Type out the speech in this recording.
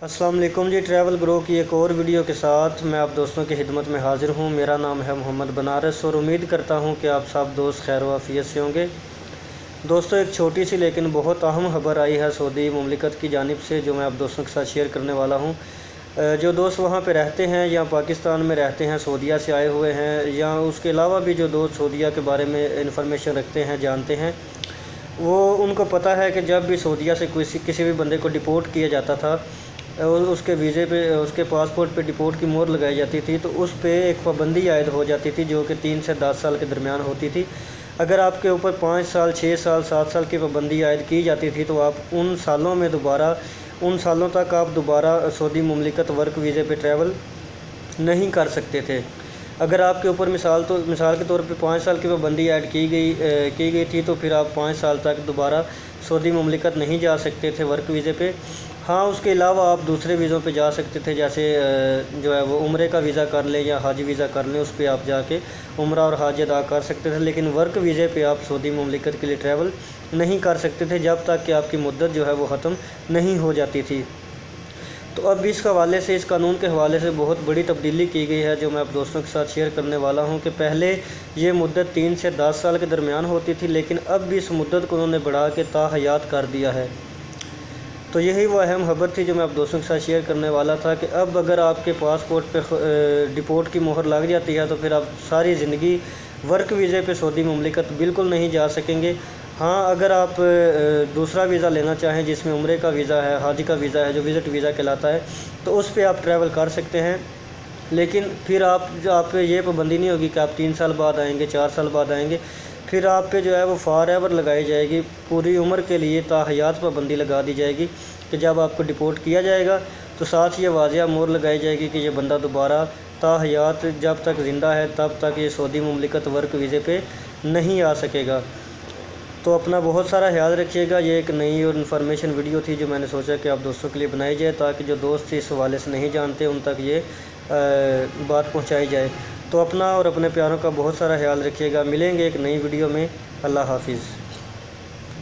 السلام علیکم جی، ٹریول گرو کی ایک اور ویڈیو کے ساتھ میں آپ دوستوں کی خدمت میں حاضر ہوں۔ میرا نام ہے محمد بنارس اور امید کرتا ہوں کہ آپ سب دوست خیر و عافیت سے ہوں گے۔ دوستوں، ایک چھوٹی سی لیکن بہت اہم خبر آئی ہے سعودی مملکت کی جانب سے، جو میں آپ دوستوں کے ساتھ شیئر کرنے والا ہوں۔ جو دوست وہاں پہ رہتے ہیں یا پاکستان میں رہتے ہیں، سعودیہ سے آئے ہوئے ہیں، یا اس کے علاوہ بھی جو دوست سعودیہ کے بارے میں انفارمیشن رکھتے ہیں، جانتے ہیں، وہ ان کو پتہ ہے کہ جب بھی سعودیہ سے کسی بھی بندے کو ڈپورٹ کیا جاتا تھا، اس کے ویزے پہ، اس کے پاسپورٹ پہ ڈپورٹ کی مہر لگائی جاتی تھی، تو اس پہ ایک پابندی عائد ہو جاتی تھی جو کہ 3 سے 10 سال کے درمیان ہوتی تھی۔ اگر آپ کے اوپر 5 سال، 6 سال، 7 سال کی پابندی عائد کی جاتی تھی تو آپ ان سالوں تک آپ دوبارہ سعودی مملکت ورک ویزے پہ ٹریول نہیں کر سکتے تھے۔ اگر آپ کے اوپر مثال کے طور پہ 5 سال کی پابندی عائد کی گئی تھی تو پھر آپ 5 سال تک دوبارہ سعودی مملکت نہیں جا سکتے تھے ورک ویزے پہ۔ ہاں، اس کے علاوہ آپ دوسرے ویزوں پہ جا سکتے تھے، جیسے جو ہے وہ عمرے کا ویزا کر لیں یا حج ویزا کر لیں، اس پہ آپ جا کے عمرہ اور حج ادا کر سکتے تھے، لیکن ورک ویزے پہ آپ سعودی مملکت کے لیے ٹریول نہیں کر سکتے تھے جب تک کہ آپ کی مدت جو ہے وہ ختم نہیں ہو جاتی تھی۔ تو اب اس حوالے سے، اس قانون کے حوالے سے بہت بڑی تبدیلی کی گئی ہے، جو میں آپ دوستوں کے ساتھ شیئر کرنے والا ہوں کہ پہلے یہ مدت 3 سے 10 سال کے درمیان ہوتی تھی، لیکن اب بھی اس مدت کو انہوں نے بڑھا کے تا حیات کر دیا ہے۔ تو یہی وہ اہم خبر تھی جو میں آپ دوستوں کے ساتھ شیئر کرنے والا تھا کہ اب اگر آپ کے پاسپورٹ پہ ڈپورٹ کی مہر لگ جاتی ہے تو پھر آپ ساری زندگی ورک ویزے پہ سعودی مملکت بالکل نہیں جا سکیں گے۔ ہاں، اگر آپ دوسرا ویزا لینا چاہیں جس میں عمرے کا ویزا ہے، حج کا ویزا ہے، جو وزٹ ویزا کہلاتا ہے، تو اس پہ آپ ٹریول کر سکتے ہیں، لیکن پھر آپ پہ یہ پابندی نہیں ہوگی کہ آپ 3 سال بعد آئیں گے، 4 سال بعد آئیں گے۔ پھر آپ پہ جو ہے وہ فار ایور لگائی جائے گی، پوری عمر کے لیے تا حیات پابندی لگا دی جائے گی کہ جب آپ کو ڈپورٹ کیا جائے گا تو ساتھ یہ واضح مہر لگائی جائے گی کہ یہ بندہ دوبارہ تا حیات جب تک زندہ ہے تب تک یہ سعودی مملکت ورک ویزے پہ نہیں آ سکے گا۔ تو اپنا بہت سارا خیال رکھیے گا۔ یہ ایک نئی اور انفارمیشن ویڈیو تھی جو میں نے سوچا کہ آپ دوستوں کے لیے بنائی جائے، تاکہ جو دوست اس حوالے سے نہیں جانتے ان تک یہ بات پہنچائی جائے۔ تو اپنا اور اپنے پیاروں کا بہت سارا خیال رکھیے گا۔ ملیں گے ایک نئی ویڈیو میں۔ اللہ حافظ۔